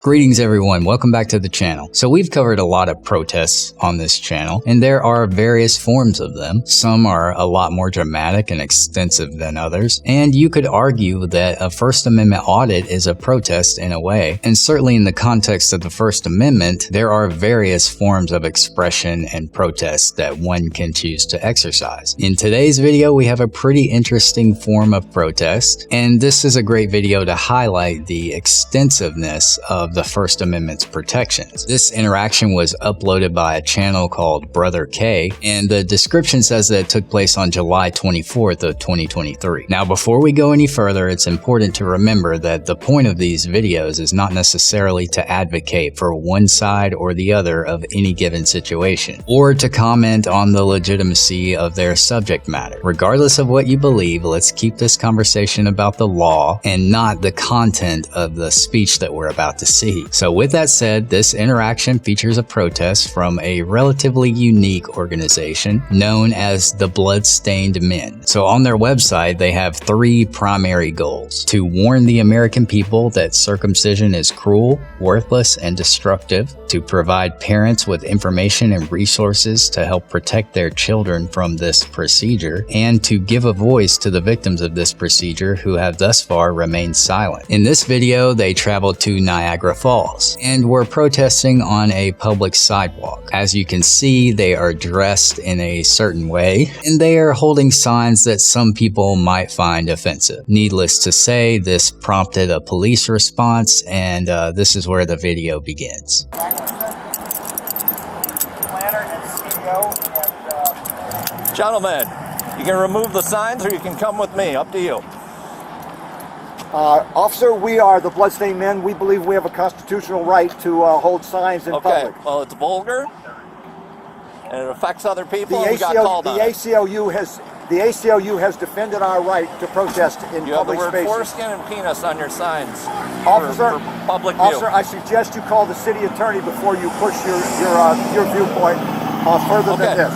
Greetings everyone, welcome back to the channel. So we've covered a lot of protests on this channel, and there are various forms of them. Some are a lot more dramatic and extensive than others, and you could argue that a First Amendment audit is a protest in a way. And certainly in the context of the First Amendment, there are various forms of expression and protest that one can choose to exercise. In today's video, we have a pretty interesting form of protest, and this is a great video to highlight the extensiveness of the First Amendment's protections. This interaction was uploaded by a channel called Brother K, and the description says that it took place on July 24th of 2023. Now, before we go any further, it's important to remember that the point of these videos is not necessarily to advocate for one side or the other of any given situation, or to comment on the legitimacy of their subject matter. Regardless of what you believe, let's keep this conversation about the law and not the content of the speech that we're about to see. So with that said, this interaction features a protest from a relatively unique organization known as the Bloodstained Men. So on their website, they have three primary goals: to warn the American people that circumcision is cruel, worthless, and destructive, to provide parents with information and resources to help protect their children from this procedure, and to give a voice to the victims of this procedure who have thus far remained silent. In this video, they traveled to Niagara Falls and were protesting on a public sidewalk. As you can see, they are dressed in a certain way, and they are holding signs that some people might find offensive. Needless to say, this prompted a police response, and this is where the video begins. Gentlemen, you can remove the signs or you can come with me, up to you. Officer, we are the Bloodstained Men. We believe we have a constitutional right to hold signs in public. Okay, well, it's vulgar and it affects other people. The We got called on it. The ACLU has defended our right to protest in You have the public word spaces. foreskin and penis on your signs Officer, for public view. Officer, I suggest you call the city attorney before you push your viewpoint further than this.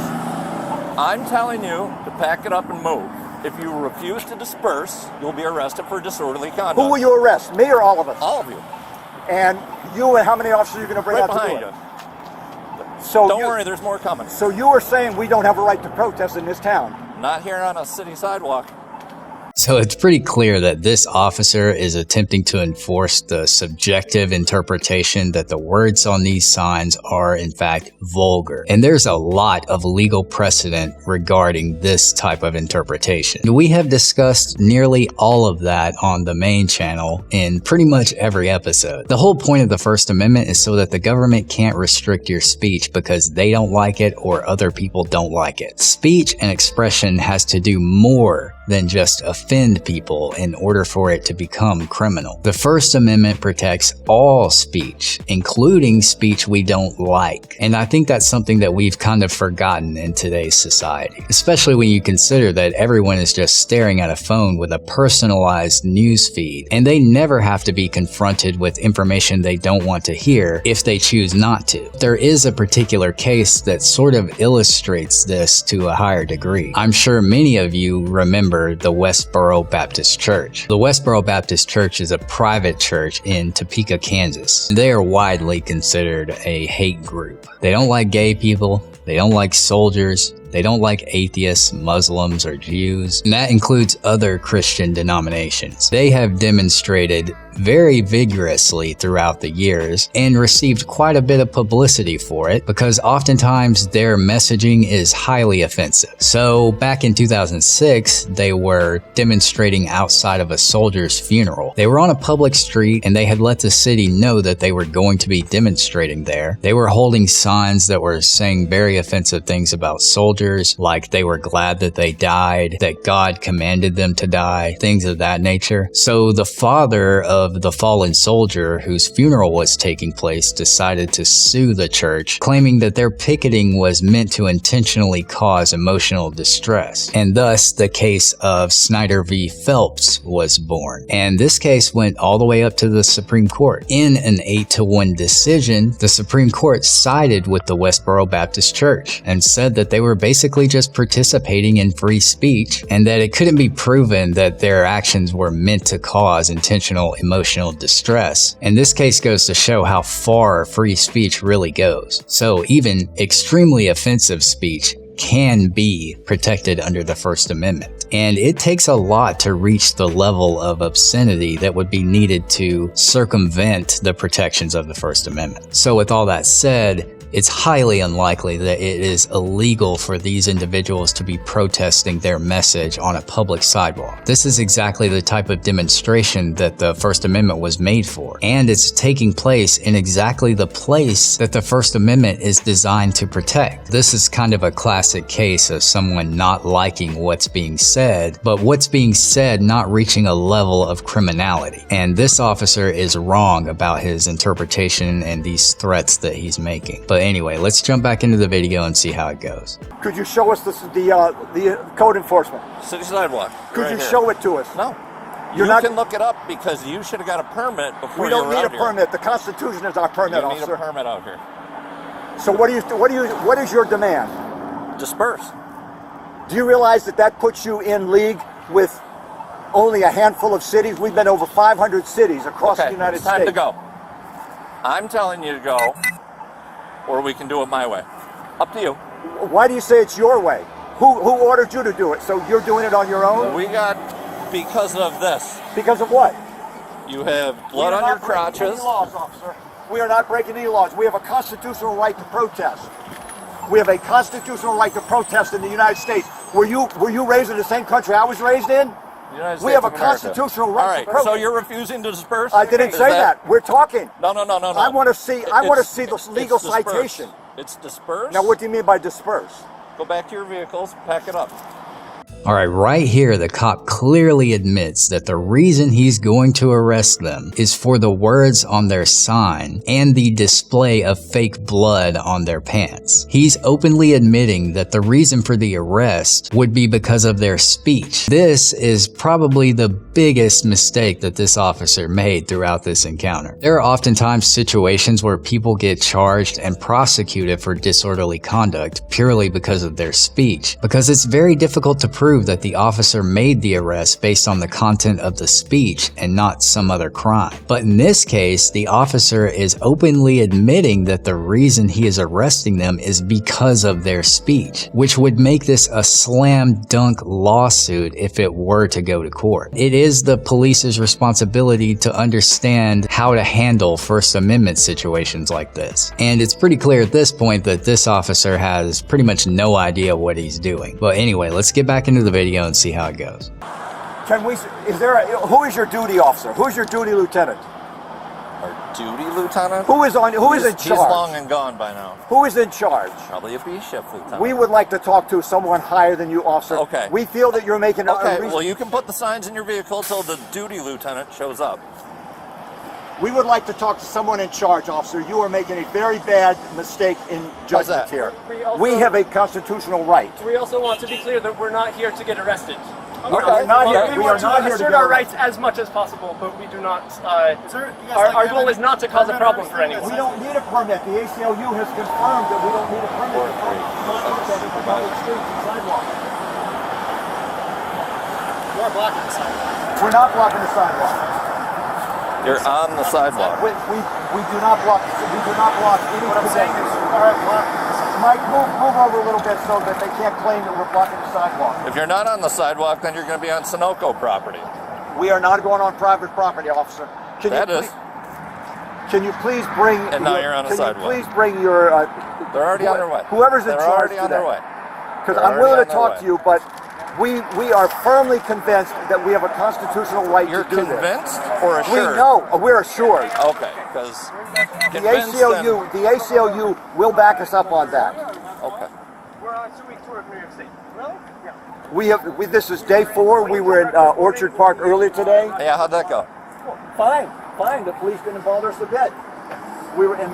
I'm telling you to pack it up and move. If you refuse to disperse, you'll be arrested for disorderly conduct. Who will you arrest, me or all of us? All of you. And you, and how many officers are you going to bring Right out to behind do you. it? So Don't worry, there's more coming. So you are saying we don't have a right to protest in this town? Not here on a city sidewalk. So it's pretty clear that this officer is attempting to enforce the subjective interpretation that the words on these signs are in fact vulgar. And there's a lot of legal precedent regarding this type of interpretation. We have discussed nearly all of that on the main channel in pretty much every episode. The whole point of the First Amendment is so that the government can't restrict your speech because they don't like it or other people don't like it. Speech and expression has to do more than just offend people in order for it to become criminal. The First Amendment protects all speech, including speech we don't like. And I think that's something that we've kind of forgotten in today's society, especially when you consider that everyone is just staring at a phone with a personalized news feed, and they never have to be confronted with information they don't want to hear if they choose not to. There is a particular case that sort of illustrates this to a higher degree. I'm sure many of you remember the Westboro Baptist Church. The Westboro Baptist Church is a private church in Topeka, Kansas. They are widely considered a hate group. They don't like gay people. They don't like soldiers. They don't like atheists, Muslims, or Jews, and that includes other Christian denominations. They have demonstrated very vigorously throughout the years and received quite a bit of publicity for it because oftentimes their messaging is highly offensive. So back in 2006, they were demonstrating outside of a soldier's funeral. They were on a public street and they had let the city know that they were going to be demonstrating there. They were holding signs that were saying very offensive things about soldiers, like they were glad that they died, that God commanded them to die, things of that nature. So the father of the fallen soldier whose funeral was taking place decided to sue the church, claiming that their picketing was meant to intentionally cause emotional distress. And thus the case of Snyder v. Phelps was born. And this case went all the way up to the Supreme Court. In an 8-1 decision, the Supreme Court sided with the Westboro Baptist Church and said that they were basically just participating in free speech, and that it couldn't be proven that their actions were meant to cause intentional emotional distress. And this case goes to show how far free speech really goes. So even extremely offensive speech can be protected under the First Amendment. And it takes a lot to reach the level of obscenity that would be needed to circumvent the protections of the First Amendment. So with all that said, it's highly unlikely that it is illegal for these individuals to be protesting their message on a public sidewalk. This is exactly the type of demonstration that the First Amendment was made for, and it's taking place in exactly the place that the First Amendment is designed to protect. This is kind of a classic case of someone not liking what's being said, but what's being said not reaching a level of criminality. And this officer is wrong about his interpretation and these threats that he's making. But anyway, let's jump back into the video and see how it goes. Could you show us the code enforcement? City sidewalk. Could right you here. show it to us? No. You're you not, can look it up because you should have got a permit before we don't need a here. permit. The Constitution is our permit, You officer. need a permit out here. So what is your demand? Disperse. Do you realize that puts you in league with only a handful of cities? We've been over 500 cities across the United it's time States. to go. I'm telling you to go, or we can do it my way. Up to you. Why do you say it's your way? Who ordered you to do it? So you're doing it on your own? Because of this. Because of what? You have blood on your crotches. We are not breaking any laws. We have a constitutional right to protest. We have a constitutional right to protest in the United States. Were you raised in the same country I was raised in? United States We have a of America. constitutional right All right, to protest. so you're refusing to disperse? I didn't say that. We're talking. No. I want to see the legal citation. It's dispersed. Now, what do you mean by disperse? Go back to your vehicles, pack it up. All right, right here, the cop clearly admits that the reason he's going to arrest them is for the words on their sign and the display of fake blood on their pants. He's openly admitting that the reason for the arrest would be because of their speech. This is probably the biggest mistake that this officer made throughout this encounter. There are oftentimes situations where people get charged and prosecuted for disorderly conduct purely because of their speech, because it's very difficult to prove that the officer made the arrest based on the content of the speech and not some other crime. But in this case, the officer is openly admitting that the reason he is arresting them is because of their speech, which would make this a slam dunk lawsuit if it were to go to court. It is the police's responsibility to understand how to handle First Amendment situations like this. And it's pretty clear at this point that this officer has pretty much no idea what he's doing. But anyway, let's get back into the video and see how it goes. Who is your duty officer? Who is your duty lieutenant? Our duty lieutenant? Who is in charge? He's long and gone by now. Who is in charge? Probably a B shift lieutenant. We would like to talk to someone higher than you, officer. Okay. We feel that you're making Okay, well, you can put the signs in your vehicle until the duty lieutenant shows up. We would like to talk to someone in charge, officer. You are making a very bad mistake in judgment here. We have a constitutional right. We also want to be clear that we're not here to get arrested. We are not here. We want to assert our rights as much as possible, but we do not. Our goal is not to cause a problem for anyone. We don't need a permit. The ACLU has confirmed that we don't need a permit to protest in public streets and sidewalks. We're blocking the sidewalk. We're not blocking the sidewalk. You're on the sidewalk. We do not block. We do not block any. What I'm saying is, Mike, move over a little bit so that they can't claim that we're blocking the sidewalk. If you're not on the sidewalk, then you're going to be on Sunoco property. We are not going on private property, officer. Can you please bring? And now you're on the sidewalk. Can you please bring your? They're already on their way. Whoever's in They're charge already on their way. Because I'm willing to talk to you, but we are firmly convinced that we have a constitutional right You're to do this. You're convinced or assured? We know. We're assured. Okay, because the ACLU will back us up on that. Okay. We're on 2 week tour of New York State. Really? Yeah. This is day 4. We were in Orchard Park earlier today. Yeah, how'd that go? Fine. The police didn't bother us a bit. We were in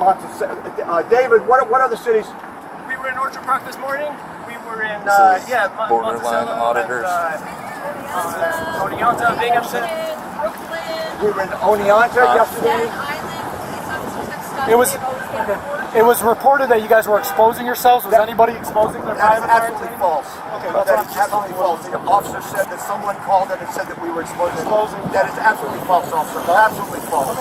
David, what other cities? We were in Orchard Park this morning. We were in borderline auditors. Oneonta, Binghamton. We were in Oneonta yesterday. It was Okay. It was reported that you guys were exposing yourselves. Was anybody exposing their That is private absolutely property? false. Okay, that's That what is I'm absolutely false. The officer said that someone called in and said that we were exposing. That is absolutely false, officer. Absolutely false.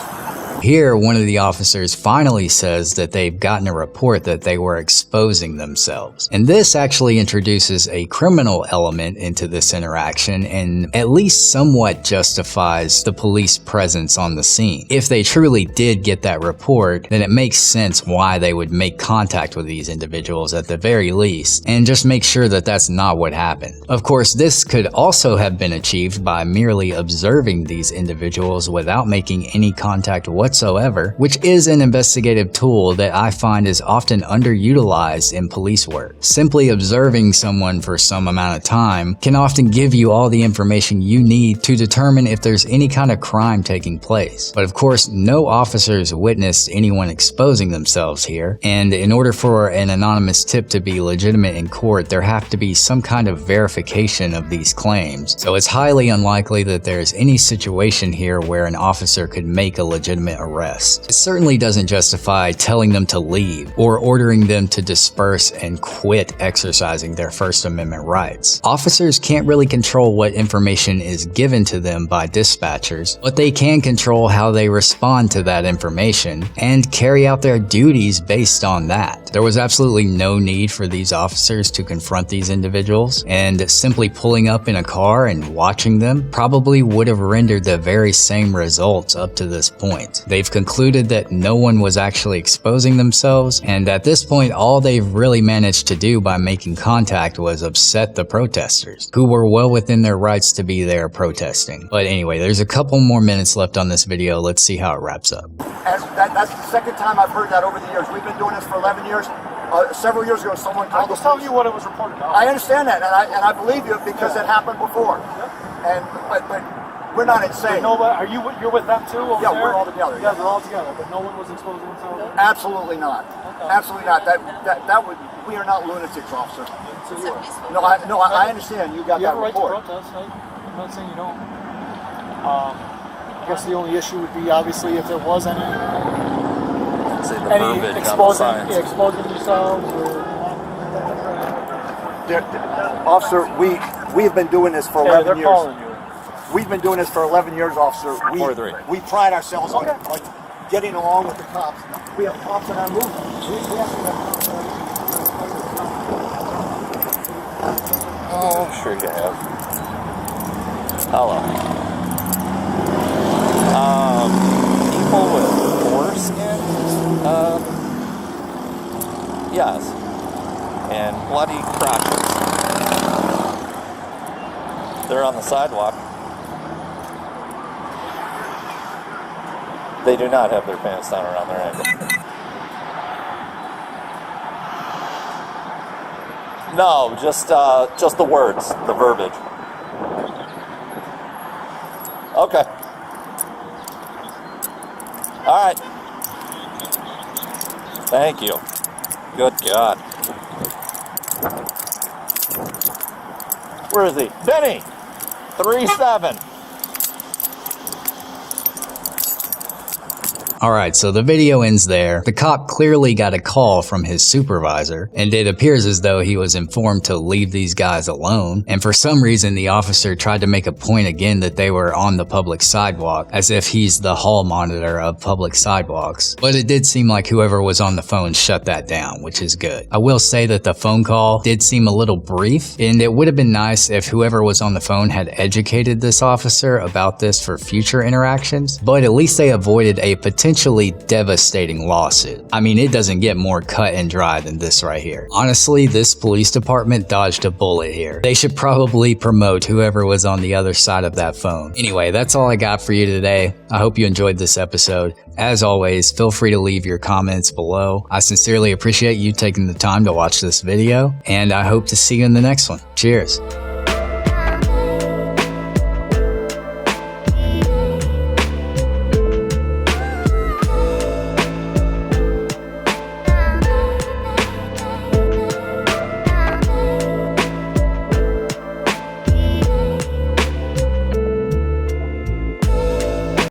Here, one of the officers finally says that they've gotten a report that they were exposing themselves. And this actually introduces a criminal element into this interaction and at least somewhat justifies the police presence on the scene. If they truly did get that report, then it makes sense why they would make contact with these individuals at the very least and just make sure that that's not what happened. Of course, this could also have been achieved by merely observing these individuals without making any contact whatsoever, which is an investigative tool that I find is often underutilized in police work. Simply observing someone for some amount of time can often give you all the information you need to determine if there's any kind of crime taking place. But of course, no officers witnessed anyone exposing themselves here, and in order for an anonymous tip to be legitimate in court, there have to be some kind of verification of these claims. So it's highly unlikely that there's any situation here where an officer could make a legitimate arrest. It certainly doesn't justify telling them to leave or ordering them to disperse and quit exercising their First Amendment rights. Officers can't really control what information is given to them by dispatchers, but they can control how they respond to that information and carry out their duties based on that. There was absolutely no need for these officers to confront these individuals, and simply pulling up in a car and watching them probably would have rendered the very same results up to this point. They've concluded that no one was actually exposing themselves, and at this point all they've really managed to do by making contact was upset the protesters, who were well within their rights to be there protesting. But anyway, there's a couple more minutes left on this video. Let's see how it wraps up. And that's the second time I've heard that over the years. We've been doing this for 11 years. Several years ago, someone called. I'm just telling you what it was reported about. I understand that, and I believe you because it happened before. And but we're not insane. No, you're with them too? Over Yeah, there? we're all together. Yeah, they're all together, but no one was exposing themselves? Absolutely not. Okay. Absolutely not. That would. We are not lunatics, officer. So you are. No, I understand. You got You that have a right to report. protest, right? I'm not saying you don't. I guess the only issue would be obviously if there was any exposing yourselves or Officer, we have been doing this for 11 years. Calling you. We've been doing this for 11 years, officer. 4-3. We pride ourselves on like getting along with the cops. We have cops in our movement. We actually have cops in our movement. Oh, sure you have. Hello. People with foreskin? Yes. And bloody crotches. They're on the sidewalk. They do not have their pants down around their ankles. No, just the words, the verbiage. Okay. All right. Thank you. Good God. Where is he? Benny! 3-7. Alright, so the video ends there. The cop clearly got a call from his supervisor, and it appears as though he was informed to leave these guys alone, and for some reason the officer tried to make a point again that they were on the public sidewalk, as if he's the hall monitor of public sidewalks. But it did seem like whoever was on the phone shut that down, which is good. I will say that the phone call did seem a little brief, and it would have been nice if whoever was on the phone had educated this officer about this for future interactions, but at least they avoided a potentially devastating lawsuit. I mean, it doesn't get more cut and dry than this right here. Honestly, this police department dodged a bullet here. They should probably promote whoever was on the other side of that phone. Anyway, that's all I got for you today. I hope you enjoyed this episode. As always, feel free to leave your comments below. I sincerely appreciate you taking the time to watch this video, and I hope to see you in the next one. Cheers.